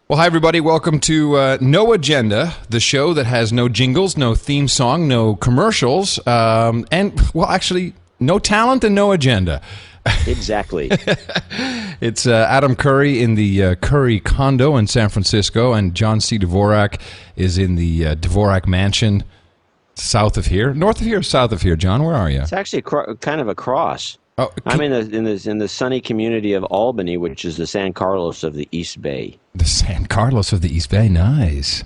Well, hi, everybody. Welcome to No Agenda, the show that has no jingles, no theme song, no commercials, and, well, actually, no talent and no agenda. Exactly. It's Adam Curry in the Curry condo in San Francisco, and John C. Dvorak is in the Dvorak mansion south of here. North of here or south of here, John? Where are you? It's actually kind of across. Oh, I'm in the sunny community of Albany, which is the San Carlos of the East Bay. The San Carlos of the East Bay, nice.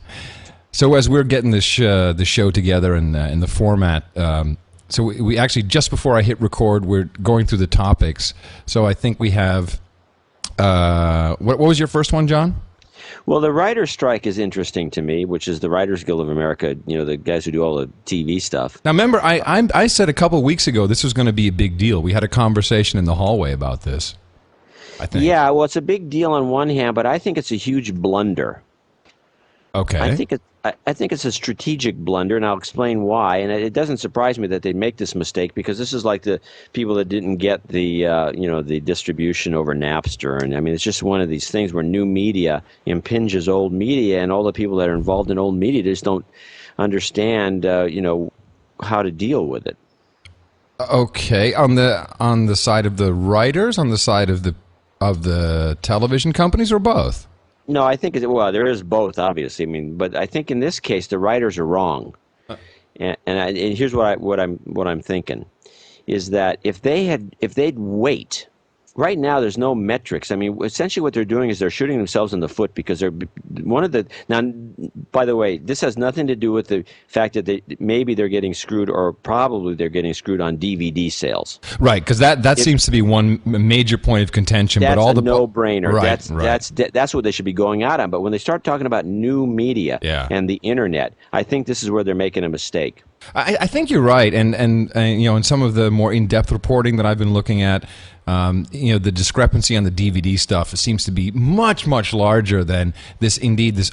So as we're getting this the show together in the format, so we actually, just before I hit record, we're going through the topics. So I think we have, what was your first one, John? Well, the writer's strike is interesting to me, which is the Writers Guild of America, the guys who do all the TV stuff. Now, remember, I said a couple of weeks ago this was going to be a big deal. We had a conversation in the hallway about this, I think. Yeah, well, it's a big deal on one hand, but I think it's a huge blunder. Okay. I think it's a strategic blunder, and I'll explain why. And it doesn't surprise me that they make this mistake, because this is like the people that didn't get the the distribution over Napster. And I mean, it's just one of these things where new media impinges old media, and all the people that are involved in old media just don't understand how to deal with it. Okay, on the side of the writers, on the side of the television companies, or both? No, I think there is both, obviously. I mean, but I think in this case the writers are wrong, and here's what I'm thinking, is that if they'd wait. Right now, there's no metrics. I mean, essentially what they're doing is they're shooting themselves in the foot, because they're now. By the way, this has nothing to do with the fact that maybe they're getting screwed, or probably they're getting screwed on DVD sales. Right, because that seems to be one major point of contention. That's but all a no-brainer. Right, that's what they should be going out on. But when they start talking about new media and the internet, I think this is where they're making a mistake. I think you're right, and in some of the more in-depth reporting that I've been looking at, the discrepancy on the DVD stuff seems to be much, much larger than this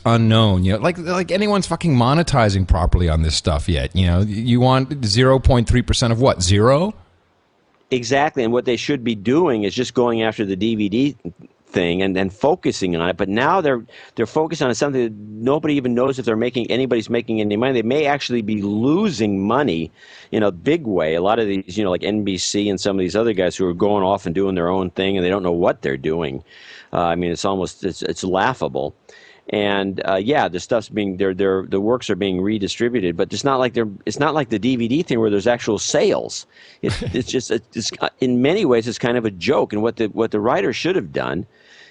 unknown. Like anyone's fucking monetizing properly on this stuff yet. You want 0.3% of what? Zero? Exactly, and what they should be doing is just going after the DVD thing and focusing on it. But now they're focused on something that nobody even knows if anybody's making any money. They may actually be losing money in a big way. A lot of these, like NBC and some of these other guys who are going off and doing their own thing, and they don't know what they're doing. I mean, it's laughable. And the stuff's the works are being redistributed, but it's not like the DVD thing where there's actual sales. It's in many ways it's kind of a joke. And what the writers should have done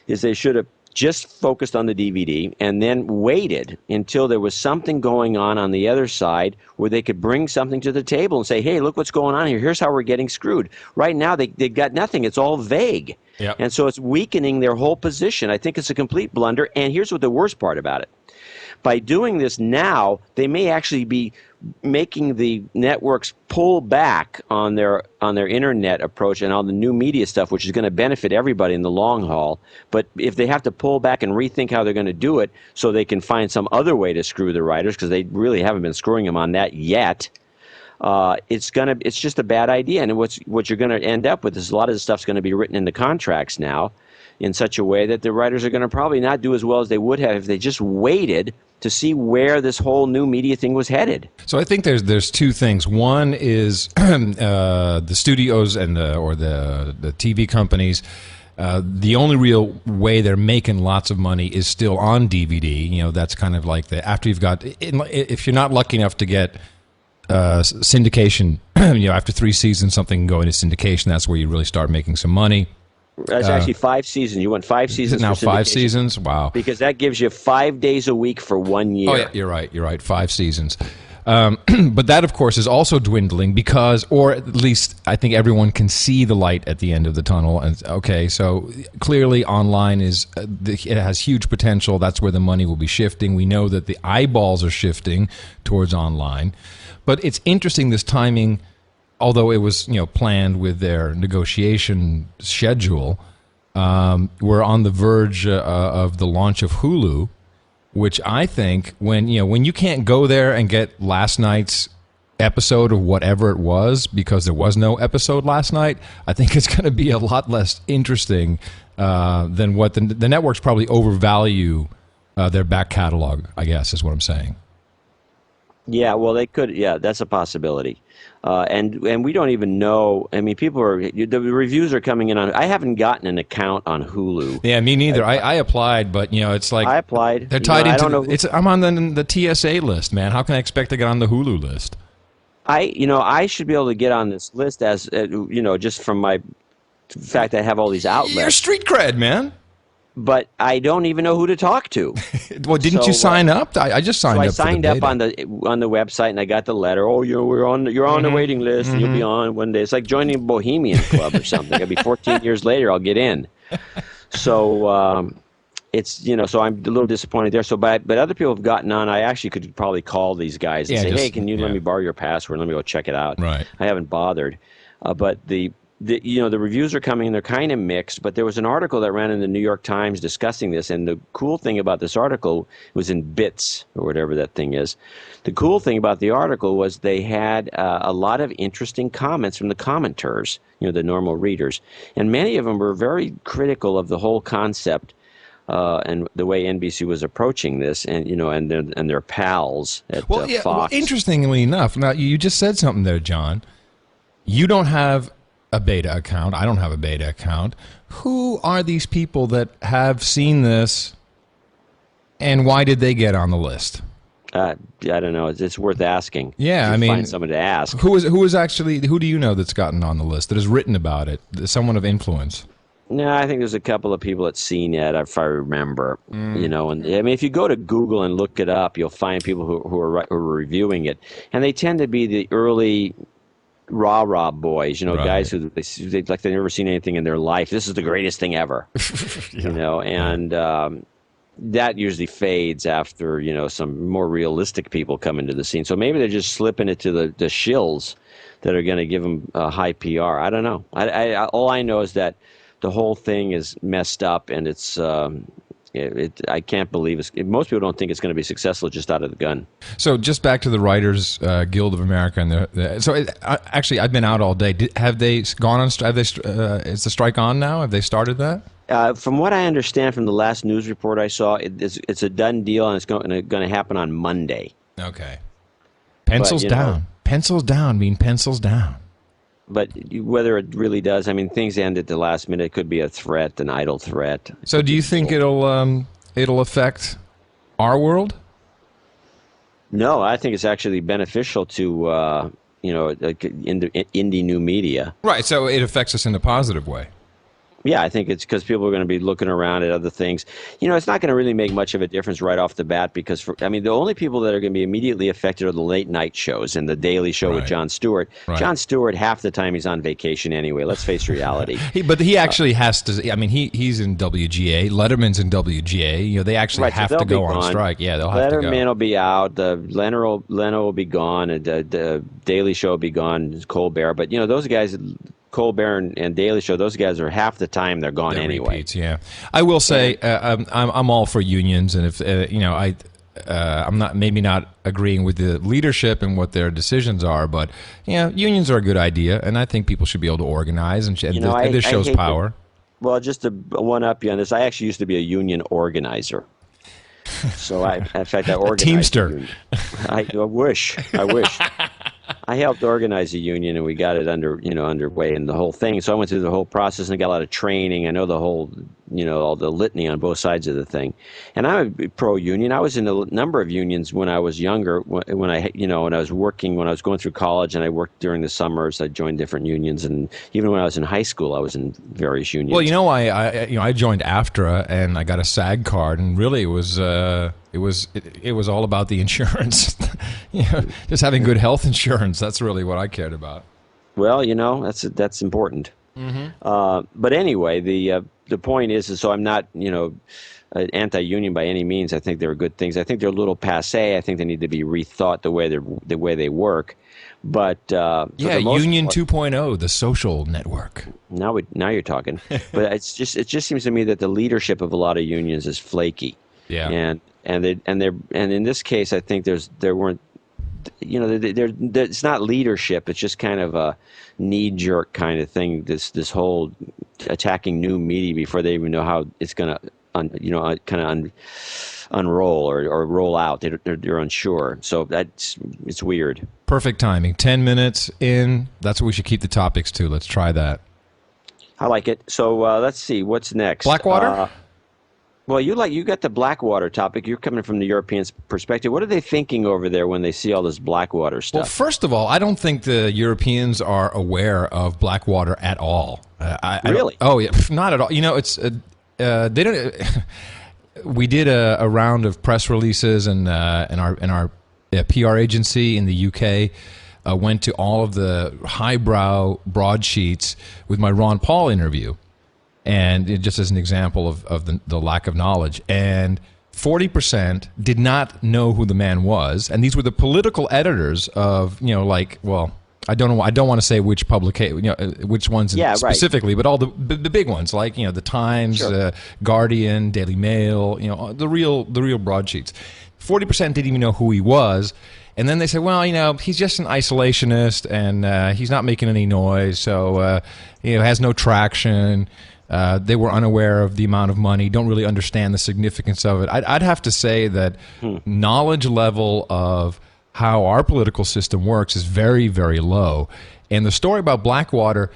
is they should have just focused on the DVD and then waited until there was something going on the other side where they could bring something to the table and say, hey, look what's going on here. Here's how we're getting screwed. Right now they've got nothing. It's all vague. Yep. And so it's weakening their whole position. I think it's a complete blunder. And here's what the worst part about it. By doing this now, they may actually be making the networks pull back on their internet approach and on the new media stuff, which is going to benefit everybody in the long haul. But if they have to pull back and rethink how they're going to do it so they can find some other way to screw the writers, because they really haven't been screwing them on that yet, it's just a bad idea. And what you're going to end up with is a lot of the stuff's going to be written into contracts now in such a way that the writers are going to probably not do as well as they would have if they just waited to see where this whole new media thing was headed. So I think there's two things. One is the studios and or the TV companies. The only real way they're making lots of money is still on DVD. That's kind of like after you've got, if you're not lucky enough to get syndication, after 3 seasons, something can go into syndication. That's where you really start making some money. That's actually 5 seasons. You want 5 seasons now? For 5 seasons? Wow. Because that gives you 5 days a week for 1 year. Oh, yeah, you're right. 5 seasons. But that, of course, is also dwindling because, or at least I think everyone can see the light at the end of the tunnel. And okay, so clearly online it has huge potential. That's where the money will be shifting. We know that the eyeballs are shifting towards online. But it's interesting, this timing. Although it was planned with their negotiation schedule, we're on the verge of the launch of Hulu, which I think when you can't go there and get last night's episode of whatever it was because there was no episode last night, I think it's going to be a lot less interesting than what the networks probably overvalue their back catalog, I guess, is what I'm saying. Yeah, well, they could. Yeah, that's a possibility. And we don't even know. I mean, the reviews are coming in on. I haven't gotten an account on Hulu. Yeah, me neither. I applied, but it's like I applied. they're tied into. I'm on the TSA list, man. How can I expect to get on the Hulu list? I should be able to get on this list as just from my fact that I have all these outlets. You're street cred, man. But I don't even know who to talk to. Well, didn't you sign up? I just signed up. I signed up on the website, and I got the letter. Oh, you're on the waiting list, and you'll be on one day. It's like joining a Bohemian Club or something. It'll be 14 years later, I'll get in. So it's so I'm a little disappointed there. So, but other people have gotten on. I actually could probably call these guys and say, hey, can you let me borrow your password? Let me go check it out. Right. I haven't bothered, but the reviews are coming and they're kind of mixed, but there was an article that ran in the New York Times discussing this, and the cool thing about this article was in bits or whatever that thing is. The cool thing about the article was they had a lot of interesting comments from the commenters, the normal readers, and many of them were very critical of the whole concept and the way NBC was approaching this, and and their pals at Fox. Well, interestingly enough, now you just said something there, John. You don't have a beta account. I don't have a beta account. Who are these people that have seen this, and why did they get on the list? I don't know. It's worth asking. Yeah, find someone to ask. Who do you know that's gotten on the list, that has written about it, someone of influence? No, I think there's a couple of people at CNET, if I remember. And I mean, if you go to Google and look it up, you'll find people who are reviewing it, and they tend to be the early rah-rah boys, right. Guys who they've never seen anything in their life. This is the greatest thing ever, and that usually fades after, some more realistic people come into the scene. So maybe they're just slipping it to the shills that are going to give them high PR. I don't know. All I know is that the whole thing is messed up, and it's I can't believe most people don't think it's going to be successful just out of the gun. So just back to the Writers Guild of America, and actually I've been out all day. Have they gone on? Is the strike on now? Have they started that? From what I understand from the last news report I saw, it's a done deal, and it's going to happen on Monday. Okay. Pencils down. Pencils down mean pencils down. But whether it really does, I mean, things end at the last minute. It could be a threat, an idle threat. So do you think it'll affect our world? No, I think it's actually beneficial to, indie new media. Right, so it affects us in a positive way. Yeah, I think it's because people are going to be looking around at other things. It's not going to really make much of a difference right off the bat because, the only people that are going to be immediately affected are the late night shows and the Daily Show with Jon Stewart. Right. Jon Stewart, half the time he's on vacation anyway. Let's face reality. But he actually has to. I mean, he's in WGA. Letterman's in WGA. They actually have to go on strike. Yeah, they'll have to go. Letterman will be out. Leno will be gone. And the Daily Show will be gone. Colbert. But those guys. Colbert and Daily Show, those guys are half the time they're gone anyway. Repeats, yeah. I will say I'm all for unions, and if I'm not agreeing with the leadership and what their decisions are, but unions are a good idea, and I think people should be able to organize, and this shows power. Well, just to one up you on this, I actually used to be a union organizer. So in fact, I organized a Teamster. I wish. I helped organize a union, and we got it underway and the whole thing. So I went through the whole process and got a lot of training. I know the whole, all the litany on both sides of the thing. And I'm a pro-union. I was in a number of unions when I was younger. When I was working, when I was going through college, and I worked during the summers. I joined different unions, and even when I was in high school, I was in various unions. Well, I joined AFTRA, and I got a SAG card, and really it was all about the insurance. Just having good health insurance. That's really what I cared about. Well, that's important. Mm-hmm. But anyway, the point is so I'm not anti-union by any means. I think they're good things. I think they're a little passé. I think they need to be rethought the way they work. But Union 2.0, the social network. Now you're talking. But it just seems to me that the leadership of a lot of unions is flaky. Yeah. And in this case, I think there weren't. It's not leadership. It's just kind of a knee-jerk kind of thing. This whole attacking new media before they even know how it's going to kind of unroll or roll out. They're unsure. So it's weird. Perfect timing. 10 minutes in. That's what we should keep the topics to. Let's try that. I like it. So let's see. What's next? Blackwater? Well, you got the Blackwater topic. You're coming from the European perspective. What are they thinking over there when they see all this Blackwater stuff? Well, first of all, I don't think the Europeans are aware of Blackwater at all. Really? Oh, yeah, not at all. It's they don't. We did a round of press releases, and our PR agency in the UK went to all of the highbrow broadsheets with my Ron Paul interview. And just as an example of the lack of knowledge. And 40% did not know who the man was. And these were the political editors of, I don't want to say which publication, which ones specifically, but all the big ones, like, the Times, Sure. Guardian, Daily Mail, the real broadsheets. 40% didn't even know who he was. And then they said, well, he's just an isolationist, and he's not making any noise, so, has no traction. They were unaware of the amount of money, don't really understand the significance of it. I'd have to say that knowledge level of how our political system works is very, very low. And the story about Blackwater,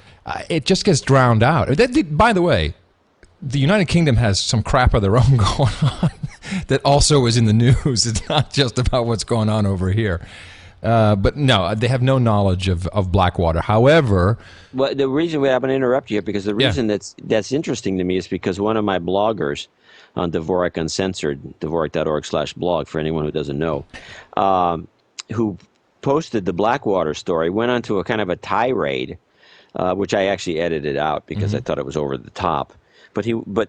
it just gets drowned out. By the way, the United Kingdom has some crap of their own going on that also is in the news. It's not just about what's going on over here. But no, they have no knowledge of Blackwater. However, well, the reason I'm going to interrupt you here, because the reason that's interesting to me is because one of my bloggers on Dvorak Uncensored, Dvorak.org/blog, for anyone who doesn't know, who posted the Blackwater story, went on to a kind of a tirade, which I actually edited out because I thought it was over the top. But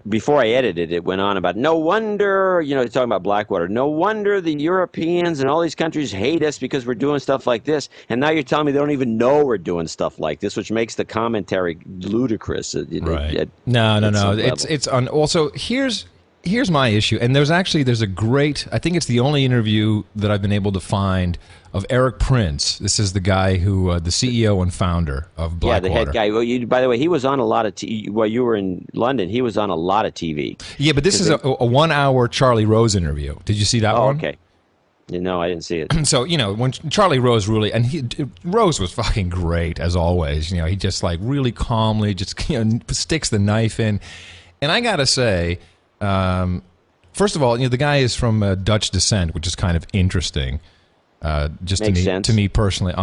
before I edited it, went on about, no wonder, talking about Blackwater, no wonder the Europeans and all these countries hate us because we're doing stuff like this. And now you're telling me they don't even know we're doing stuff like this, which makes the commentary ludicrous. Right. No. Also, here's my issue. And there's a great, I think it's the only interview that I've been able to find of Eric Prince. This is the guy who, the CEO and founder of Blackwater. Yeah, the head guy. Well, by the way, he was on a lot of while you were in London, he was on a lot of TV. Yeah, but this is a 1 hour Charlie Rose interview. Did you see that one? Okay. No, I didn't see it. So, when Charlie Rose really, and Rose was fucking great as always. He just really calmly just sticks the knife in. And I got to say, first of all, the guy is from Dutch descent, which is kind of interesting. Just Makes sense. To me personally,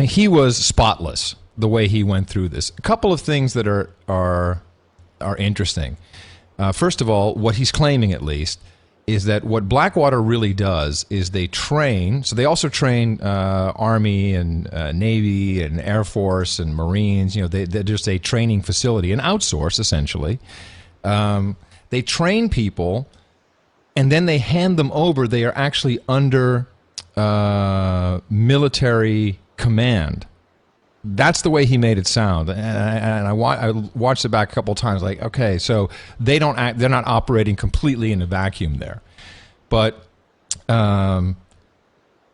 he was spotless the way he went through this. A couple of things that are interesting. First of all, what he's claiming, at least, is that what Blackwater really does is they train. So they also train Army and Navy and Air Force and Marines. They're just a training facility, an outsource essentially. They train people. And then they hand them over. They are actually under military command. That's the way he made it sound. And I watched it back a couple of times. Like, okay, so they're not operating completely in a vacuum there. But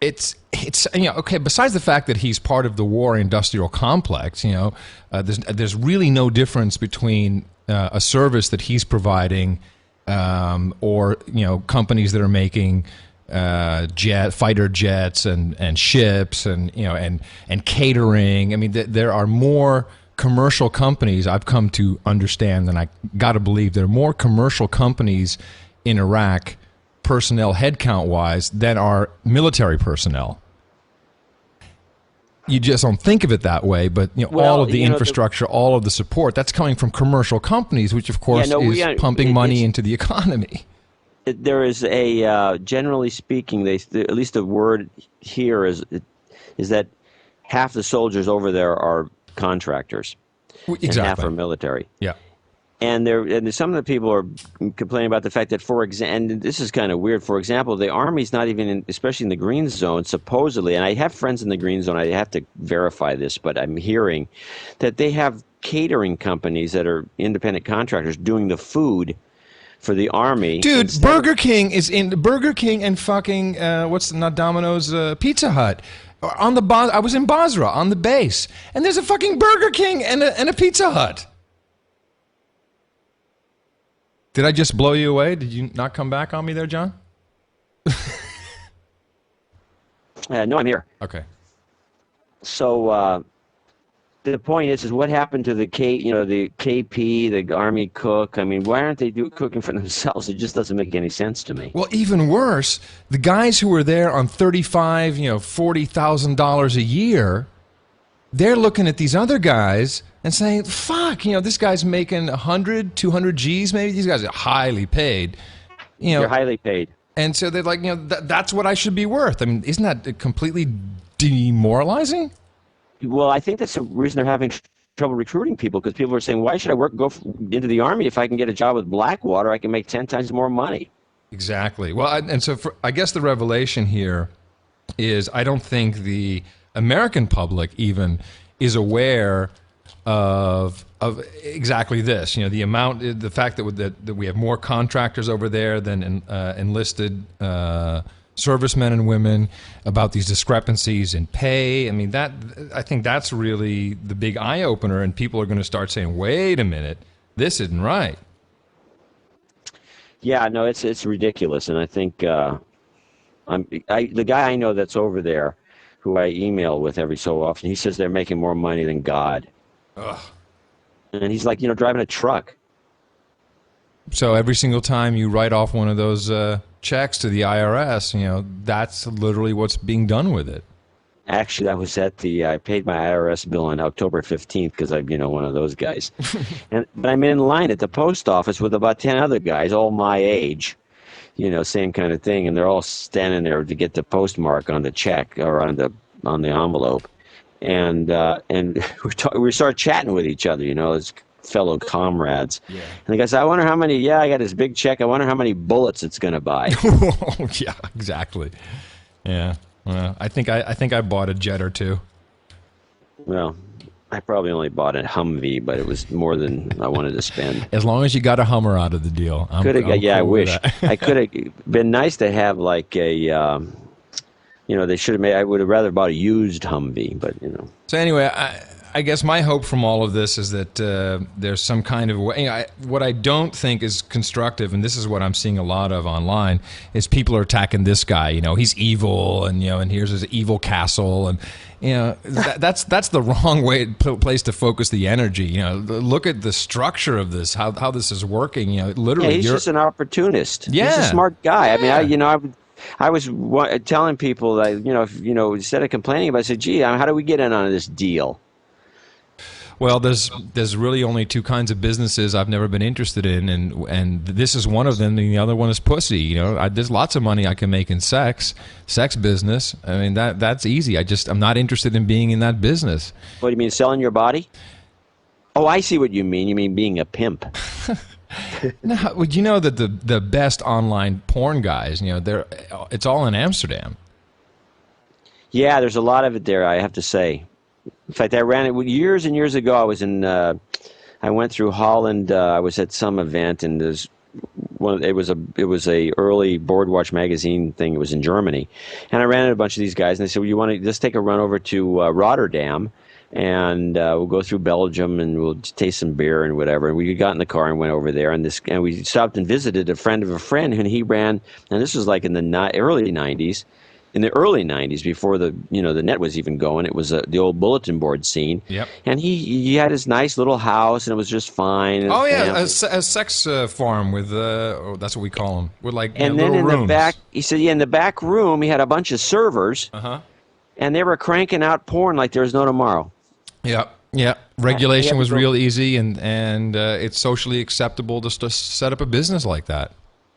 it's okay. Besides the fact that he's part of the war industrial complex, there's really no difference between a service that he's providing. Or companies that are making fighter jets and ships and catering. I mean, there are more commercial companies. I've come to understand, and I got to believe there are more commercial companies in Iraq, personnel headcount wise, than are military personnel. You just don't think of it that way, but all of the infrastructure, all of the support, that's coming from commercial companies, which of course is pumping money into the economy. There is a, generally speaking, at least the word here is that half the soldiers over there are contractors, Exactly. and half are military. Yeah. And some of the people are complaining about the fact that, and this is kind of weird, for example, the Army's not even especially in the green zone, supposedly, and I have friends in the green zone, I have to verify this, but I'm hearing that they have catering companies that are independent contractors doing the food for the Army. Dude, Burger King and fucking, not Domino's, Pizza Hut. I was in Basra on the base, and there's a fucking Burger King and a Pizza Hut. Did I just blow you away? Did you not come back on me there, John? No, I'm here. Okay. So the point is what happened to the the KP, the Army cook? I mean, why aren't they cooking for themselves? It just doesn't make any sense to me. Well, even worse, the guys who were there on $35,000, $40,000 a year, they're looking at these other guys and saying, "Fuck, this guy's making 100, 200 G's. Maybe these guys are highly paid. They're highly paid." And so they're like, that's what I should be worth. I mean, isn't that completely demoralizing? Well, I think that's the reason they're having trouble recruiting people, because people are saying, why should I go into the Army if I can get a job with Blackwater? I can make 10 times more money. Exactly. Well, and so I guess the revelation here is I don't think the American public even is aware of exactly this. The fact that we have more contractors over there than enlisted servicemen and women, about these discrepancies in pay. I mean, I think that's really the big eye opener, and people are going to start saying, "Wait a minute, this isn't right." Yeah, no, it's ridiculous, and I think the guy I know that's over there, who I email with every so often, he says they're making more money than God. Ugh. And he's like, driving a truck. So every single time you write off one of those checks to the IRS, that's literally what's being done with it. Actually, I was I paid my IRS bill on October 15th because I'm, one of those guys. But I'm in line at the post office with about 10 other guys, all my age, same kind of thing. And they're all standing there to get the postmark on the check or on the envelope. And we start chatting with each other, as fellow comrades. Yeah. And the guy said, I wonder how many, I got this big check. I wonder how many bullets it's going to buy. Oh, yeah, exactly. Yeah. Well, I think I bought a jet or two. Well, I probably only bought a Humvee, but it was more than I wanted to spend. As long as you got a Hummer out of the deal. I'm cool I wish. I could have been nice to have like a, they should have made. I would have rather bought a used Humvee, but So anyway, I guess my hope from all of this is that there's some kind of way. What I don't think is constructive, and this is what I'm seeing a lot of online, is people are attacking this guy. He's evil, and and here's his evil castle, and that's the wrong place to focus the energy. Look at the structure of this, how this is working. Literally, he's just an opportunist. Yeah. He's a smart guy. Yeah. I mean, I was telling people that instead of complaining about it, I said, gee, how do we get in on this deal? Well, there's really only two kinds of businesses I've never been interested in, and this is one of them, and the other one is pussy. There's lots of money I can make in sex business. I mean, that's easy. I'm not interested in being in that business. What do you mean, selling your body? Oh, I see what you mean. You mean being a pimp. No, would you know that the best online porn guys, it's all in Amsterdam. Yeah, there's a lot of it there, I have to say. In fact, I ran it years and years ago. I was I went through Holland. I was at some event, and it was a early Boardwatch magazine thing. It was in Germany, and I ran into a bunch of these guys, and they said, "Well, you want to just take a run over to Rotterdam, and we'll go through Belgium, and we'll taste some beer and whatever." And we got in the car and went over there, and we stopped and visited a friend of a friend, and he ran. And this was like in the early '90s. In the early '90s, before the net was even going, it was the old bulletin board scene. Yep. And he had his nice little house, and it was just fine. Oh yeah, a sex farm with that's what we call them. With like and then in rooms. The back, he said, in the back room, he had a bunch of servers. And they were cranking out porn like there was no tomorrow. Yeah. Yeah. Regulation was real easy, and it's socially acceptable to set up a business like that.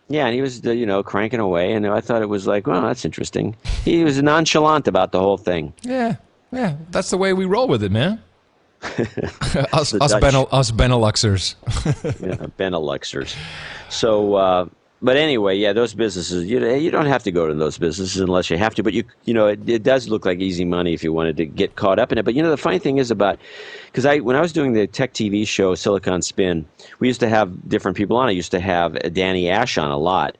Yeah, and he was, cranking away, and I thought it was like, well, that's interesting. He was nonchalant about the whole thing. Yeah, that's the way we roll with it, man. us Beneluxers. Yeah, Beneluxers. So, but anyway, yeah, those businesses, you don't have to go to those businesses unless you have to, but it does look like easy money if you wanted to get caught up in it. But the funny thing is because when I was doing the tech TV show Silicon Spin, we used to have different people on. I used to have Danny Ash on a lot,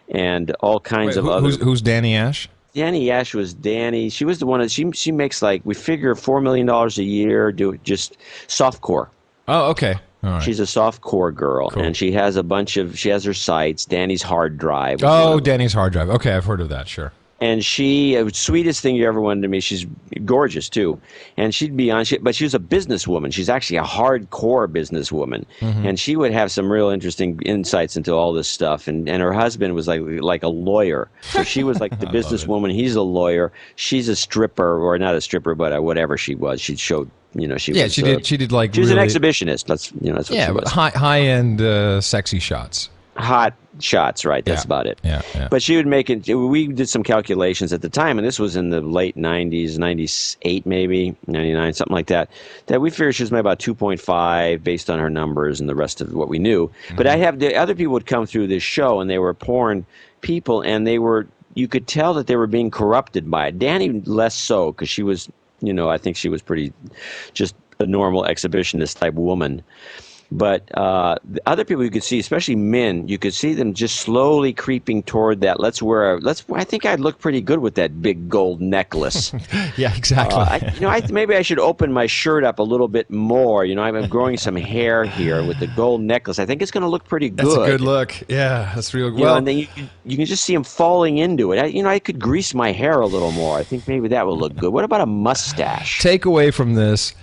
and all kinds of other. Who's Danny Ash? Danny Ash was Danny. She was the one that she makes we figure $4 million a year, do just softcore. Oh, okay. All right. She's a soft core girl, Cool. and she has her sites. Danny's hard drive. Oh, Danny's hard drive. Okay, I've heard of that. Sure. And she, sweetest thing you ever wanted to me. She's gorgeous too, and she'd be on. But she was a businesswoman. She's actually a hardcore businesswoman, and she would have some real interesting insights into all this stuff. And her husband was like a lawyer, so she was like the businesswoman. He's a lawyer. She's a stripper, or not a stripper, but whatever she was. She showed, she was. She did like. She was really, an exhibitionist. That's what she was. High end sexy shots. Hot shots, right? That's about it. Yeah. But she would make it. We did some calculations at the time, and this was in the late '90s, '98 maybe, '99, something like that. That we figured she was made about 2.5 based on her numbers and the rest of what we knew. But the other people would come through this show, and they were porn people, and you could tell that they were being corrupted by it. Danny less so, because she was, I think she was pretty, just a normal exhibitionist type woman. But the other people you could see, especially men, you could see them just slowly creeping toward that. I think I'd look pretty good with that big gold necklace. Yeah, exactly. Maybe I should open my shirt up a little bit more. I'm growing some hair here with the gold necklace. I think it's going to look pretty good. That's a good look. Yeah, that's real good. And then you can just see him falling into it. I could grease my hair a little more. I think maybe that would look good. What about a mustache? Take away from this.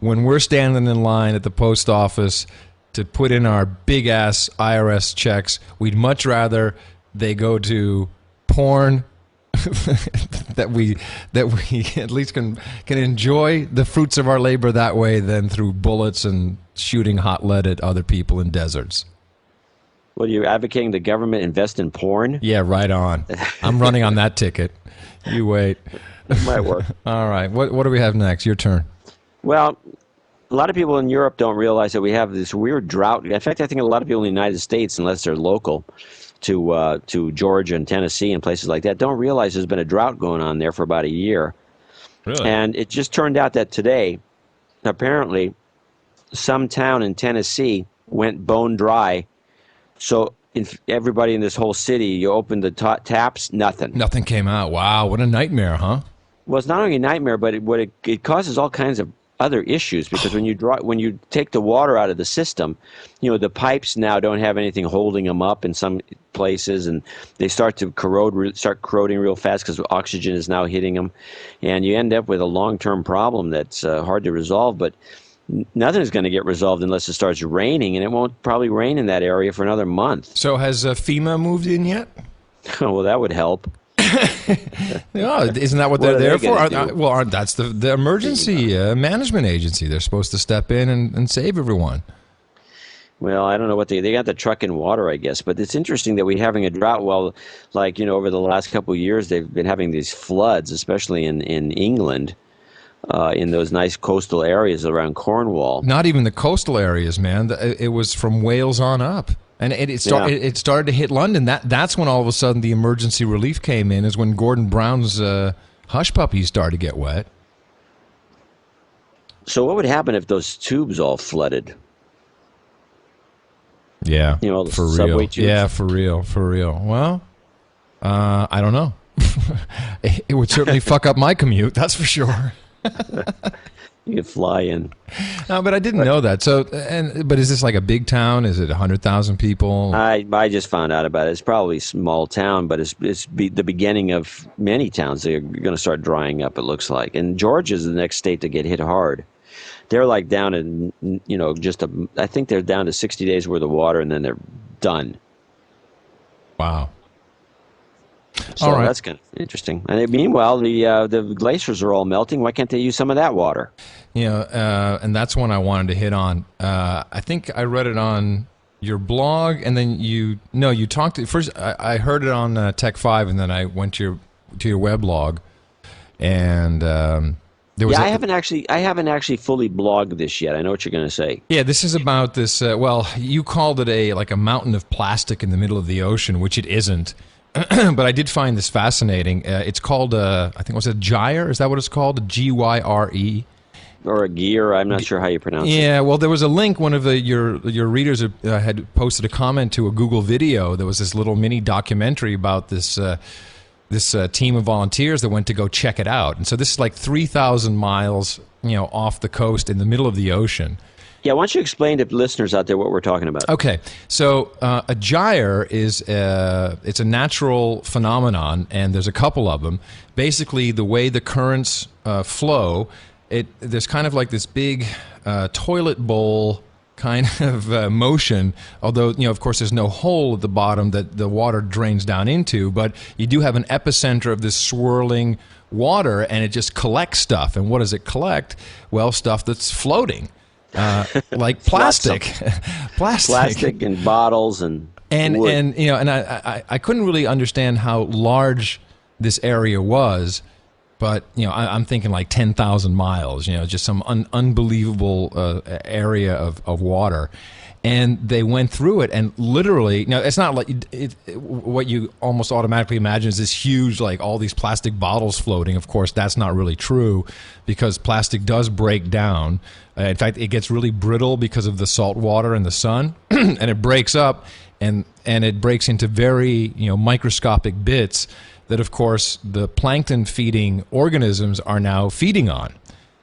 When we're standing in line at the post office to put in our big-ass IRS checks, we'd much rather they go to porn that we at least can enjoy the fruits of our labor that way than through bullets and shooting hot lead at other people in deserts. What, are you advocating the government invest in porn? Yeah, right on. I'm running on that ticket. You wait. It might work. All right. What do we have next? Your turn. Well, a lot of people in Europe don't realize that we have this weird drought. In fact, I think a lot of people in the United States, unless they're local to Georgia and Tennessee and places like that, don't realize there's been a drought going on there for about a year. Really? And it just turned out that today, apparently, some town in Tennessee went bone dry. So everybody in this whole city, you opened the taps, nothing. Nothing came out. Wow, what a nightmare, huh? Well, it's not only a nightmare, but it causes all kinds of other issues, because when you take the water out of the system, the pipes now don't have anything holding them up in some places, and they start corroding real fast because oxygen is now hitting them, and you end up with a long-term problem that's hard to resolve. But nothing's going to get resolved unless it starts raining, and it won't probably rain in that area for another month. So has FEMA moved in yet? Well, that would help. No, isn't that what they're there for? Well, that's the emergency management agency. They're supposed to step in and save everyone. Well, I don't know what they got the truck in water, I guess. But it's interesting that we're having a drought. Well, over the last couple of years, they've been having these floods, especially in England, in those nice coastal areas around Cornwall. Not even the coastal areas, man. It was from Wales on up. And it started to hit London. That's when all of a sudden the emergency relief came in, is when Gordon Brown's hush puppies started to get wet. So what would happen if those tubes all flooded? Yeah, the for subway real. tubes. Yeah, for real. Well, I don't know. It would certainly fuck up my commute, that's for sure. You could fly in. No, but I didn't know that. So, but is this like a big town? Is it 100,000 people? I just found out about it. It's probably a small town, but it's the beginning of many towns. They're going to start drying up, it looks like. And Georgia's the next state to get hit hard. They're like down in, I think they're down to 60 days worth of water, and then they're done. Wow. So all right. That's kind of interesting. And meanwhile, the glaciers are all melting. Why can't they use some of that water? And that's one I wanted to hit on. I think I read it on your blog, and then you talked to first. I heard it on Tech 5, and then I went to your weblog, and there was. I haven't actually fully blogged this yet. I know what you're going to say. Yeah, this is about this. You called it a mountain of plastic in the middle of the ocean, which it isn't. But I did find this fascinating. It's called, I think, was it Gyre? Is that what it's called? Gyre? Or a gear. I'm not sure how you pronounce it. Yeah, well, there was a link. One of your readers had posted a comment to a Google video. There was this little mini documentary about this team of volunteers that went to go check it out. And so this is like 3,000 miles, off the coast in the middle of the ocean. Yeah, why don't you explain to listeners out there what we're talking about? Okay, so a gyre is it's a natural phenomenon, and there's a couple of them. Basically, the way the currents flow, there's kind of like this big toilet bowl kind of motion, although, of course, there's no hole at the bottom that the water drains down into, but you do have an epicenter of this swirling water, and it just collects stuff. And what does it collect? Well, stuff that's floating. Like plastic, plastic and bottles and wood. and I couldn't really understand how large this area was, but I'm thinking like 10,000 miles. Just some unbelievable area of water, and they went through it, and literally, it's not like what you almost automatically imagine is this huge, like all these plastic bottles floating. Of course, that's not really true, because plastic does break down. In fact, it gets really brittle because of the salt water and the sun, and it breaks up, and it breaks into very microscopic bits that, of course, the plankton feeding organisms are now feeding on.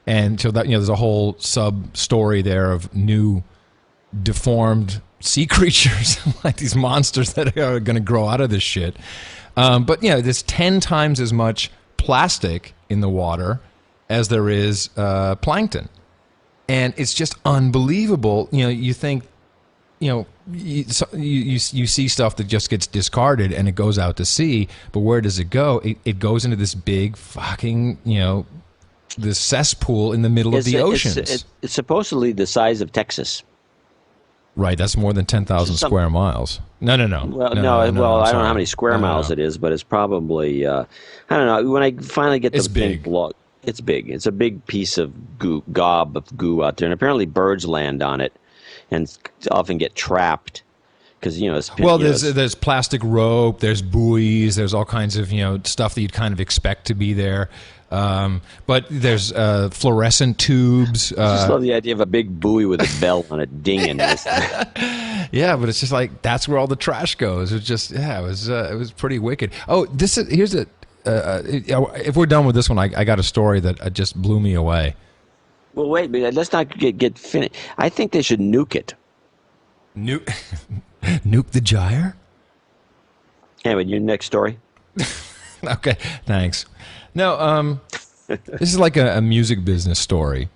And so that there's a whole sub story there of new deformed sea creatures like these monsters that are going to grow out of this shit. But there's 10 times as much plastic in the water as there is plankton. And it's just unbelievable. You think, you see stuff that just gets discarded and it goes out to sea, but where does it go? It goes into this big fucking, this cesspool in the middle of the oceans. It's supposedly the size of Texas. Right, that's more than 10,000 square miles. No. Well, no, I don't know how many square miles it is, but it's probably, I don't know, when I finally get the big blog. It's big. It's a big piece of gob of goo out there, and apparently birds land on it and often get trapped because there's plastic rope, there's buoys, there's all kinds of stuff that you'd kind of expect to be there, but there's fluorescent tubes. I just love the idea of a big buoy with a bell on it dinging. Yeah, but it's just like that's where all the trash goes. It was pretty wicked. Oh, here's a. If we're done with this one, I got a story that just blew me away. Well, wait, but let's not get finished. I think they should nuke it. Nuke the gyre? Anyway, your next story. Okay, thanks. No, this is like a music business story.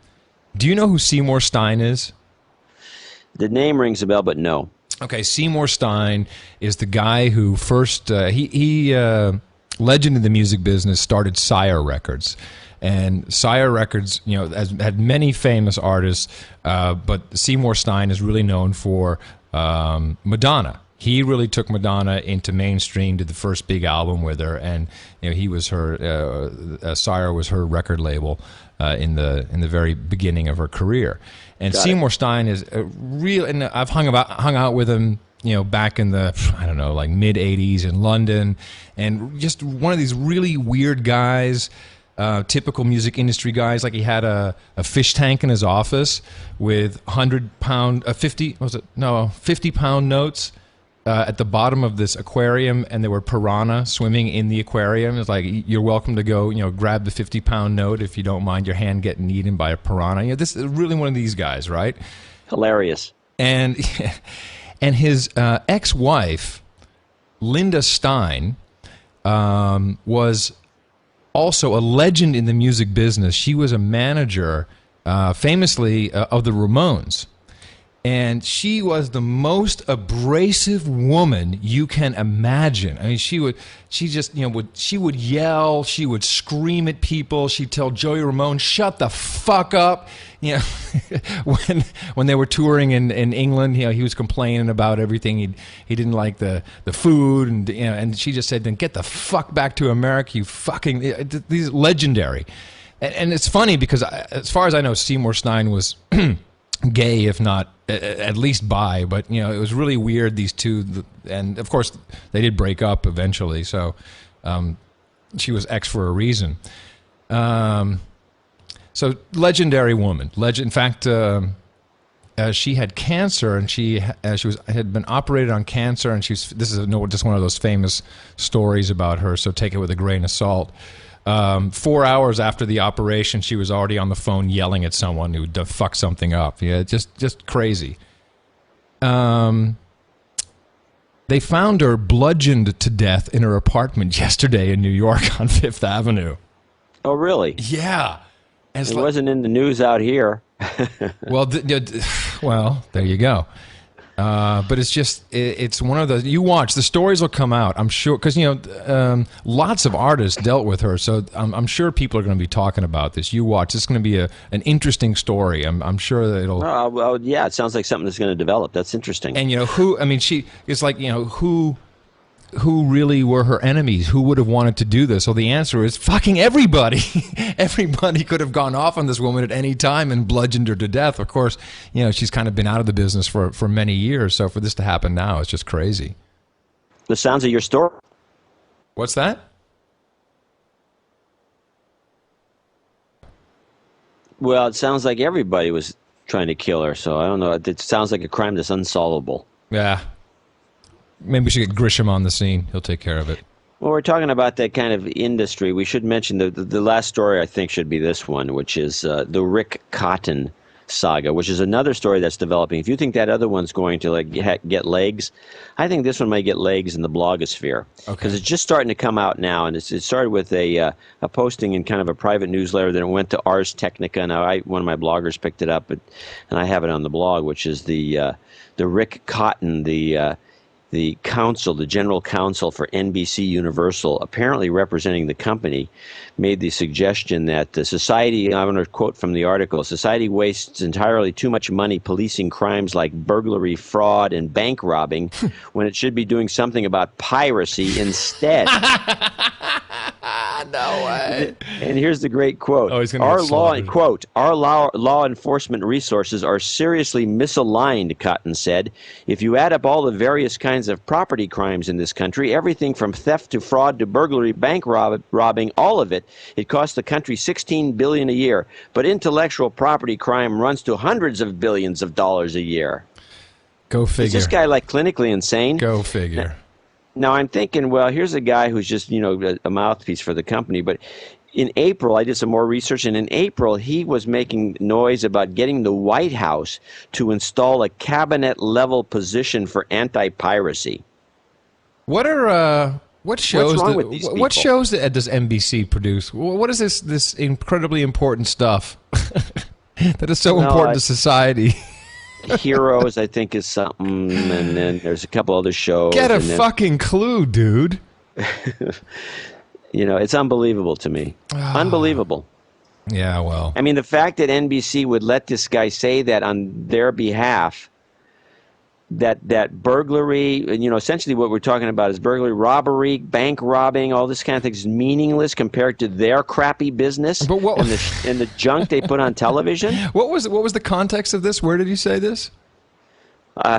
Do you know who Seymour Stein is? The name rings a bell, but no. Okay, Seymour Stein is the guy who first he legend in the music business, started Sire Records. And Sire Records, has had many famous artists, but Seymour Stein is really known for Madonna. He really took Madonna into mainstream, did the first big album with her, and he was her Sire was her record label in the very beginning of her career. And Seymour Stein is a real, and I've hung out with him, back in the, like mid 80s in London, and just one of these really weird guys, typical music industry guys. Like he had a fish tank in his office with 50-pound notes at the bottom of this aquarium, and there were piranha swimming in the aquarium. It's like, you're welcome to go, grab the 50-pound note if you don't mind your hand getting eaten by a piranha. This is really one of these guys, right? Hilarious. And his ex-wife, Linda Stein, was also a legend in the music business. She was a manager, famously, of the Ramones. And she was the most abrasive woman you can imagine. I mean, she would yell, she would scream at people. She'd tell Joey Ramone, "Shut the fuck up." When they were touring in England, he was complaining about everything. He didn't like the food, and she just said, "Then get the fuck back to America, you fucking." These legendary, and it's funny because as far as I know, Seymour Stein was gay, if not at least bi, but it was really weird, these two, and of course they did break up eventually, so she was ex for a reason. So legendary woman, in fact, she had cancer, and she had been operated on cancer, and this is just one of those famous stories about her, so take it with a grain of salt. 4 hours after the operation, she was already on the phone yelling at someone who fucked something up. Yeah, just crazy. They found her bludgeoned to death in her apartment yesterday in New York on Fifth Avenue. Oh, really? Yeah. It wasn't in the news out here. Well, well, there you go. But it's one of the, you watch, the stories will come out, I'm sure, because, lots of artists dealt with her, so I'm sure people are going to be talking about this. You watch, it's going to be an interesting story. I'm sure that it'll... well, yeah, it sounds like something that's going to develop. That's interesting. And, it's like, who really were her enemies? Who would have wanted to do this? So the answer is fucking everybody. Everybody could have gone off on this woman at any time and bludgeoned her to death. Of course, she's kind of been out of the business for many years. So for this to happen now, it's just crazy. The sounds of your story. What's that? Well, it sounds like everybody was trying to kill her. So I don't know. It sounds like a crime that's unsolvable. Yeah. Maybe we should get Grisham on the scene. He'll take care of it. Well, we're talking about that kind of industry. We should mention the last story, I think, should be this one, which is the Rick Cotton saga, which is another story that's developing. If you think that other one's going to get legs, I think this one might get legs in the blogosphere. Because it's just starting to come out now, and it started with a posting in kind of a private newsletter. Then it went to Ars Technica. Now, one of my bloggers picked it up, and I have it on the blog, which is the Rick Cotton, the counsel, the general counsel for NBC Universal, apparently representing the company, made the suggestion that the society, I'm going to quote from the article, society wastes entirely too much money policing crimes like burglary, fraud, and bank robbing when it should be doing something about piracy instead. No way. And here's the great quote. Oh, he's gonna get slaughtered. Quote, our law enforcement resources are seriously misaligned, Cotton said. If you add up all the various kinds of property crimes in this country, everything from theft to fraud to burglary, bank robbing, all of it, it costs the country $16 billion a year. But intellectual property crime runs to hundreds of billions of dollars a year. Go figure. Is this guy clinically insane? Go figure. Now, I'm thinking, well, here's a guy who's just, a mouthpiece for the company. But in April, I did some more research, and in April, he was making noise about getting the White House to install a cabinet-level position for anti-piracy. What shows? What's wrong with these people? What shows does NBC produce? What is this incredibly important stuff that is so important to society? Heroes, I think, is something, and then there's a couple other shows. Get a fucking clue, dude. It's unbelievable to me. Unbelievable. Yeah, well. I mean, the fact that NBC would let this guy say that on their behalf, that burglary, essentially what we're talking about is burglary, robbery, bank robbing, all this kind of thing is meaningless compared to their crappy business and the junk they put on television. What was the context of this? Where did you say this?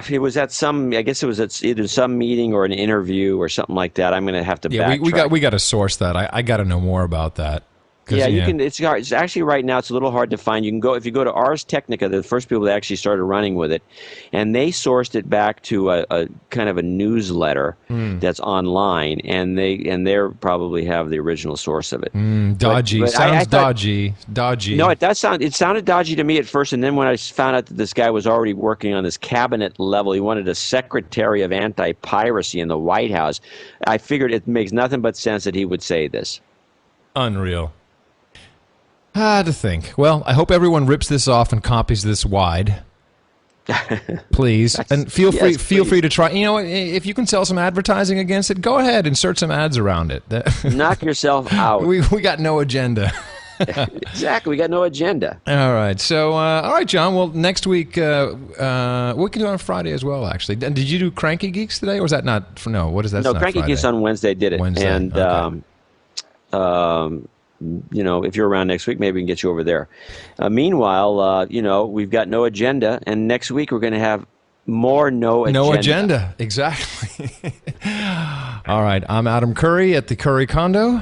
It was at I guess it was at either some meeting or an interview or something like that. I'm going to have to backtrack. we got to source that. I got to know more about that. Yeah, you can. It's actually right now. It's a little hard to find. You can go if you go to Ars Technica. They're the first people that actually started running with it, and they sourced it back to a kind of a newsletter that's online, and they probably have the original source of it. Dodgy. But sounds dodgy. Dodgy. No, it does sound. It sounded dodgy to me at first, and then when I found out that this guy was already working on this cabinet level, he wanted a secretary of anti-piracy in the White House. I figured it makes nothing but sense that he would say this. Unreal. To think. Well, I hope everyone rips this off and copies this wide. Please. And feel free to try. If you can sell some advertising against it, go ahead, insert some ads around it. Knock yourself out. We got no agenda. Exactly. We got no agenda. All right. So, all right, John. Well, next week, we can do it on Friday as well, actually. Did you do Cranky Geeks today, or was that not? No, what is that? No, Cranky Geeks on Wednesday. I did it. Wednesday. And, okay. If you're around next week, maybe we can get you over there. Meanwhile, we've got no agenda, and next week we're going to have more no agenda. No agenda, exactly. All right, I'm Adam Curry at the Curry Condo.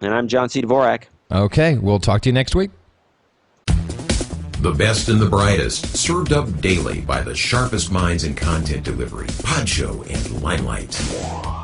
And I'm John C. Dvorak. Okay, we'll talk to you next week. The best and the brightest, served up daily by the sharpest minds in content delivery. Podshow and Limelight.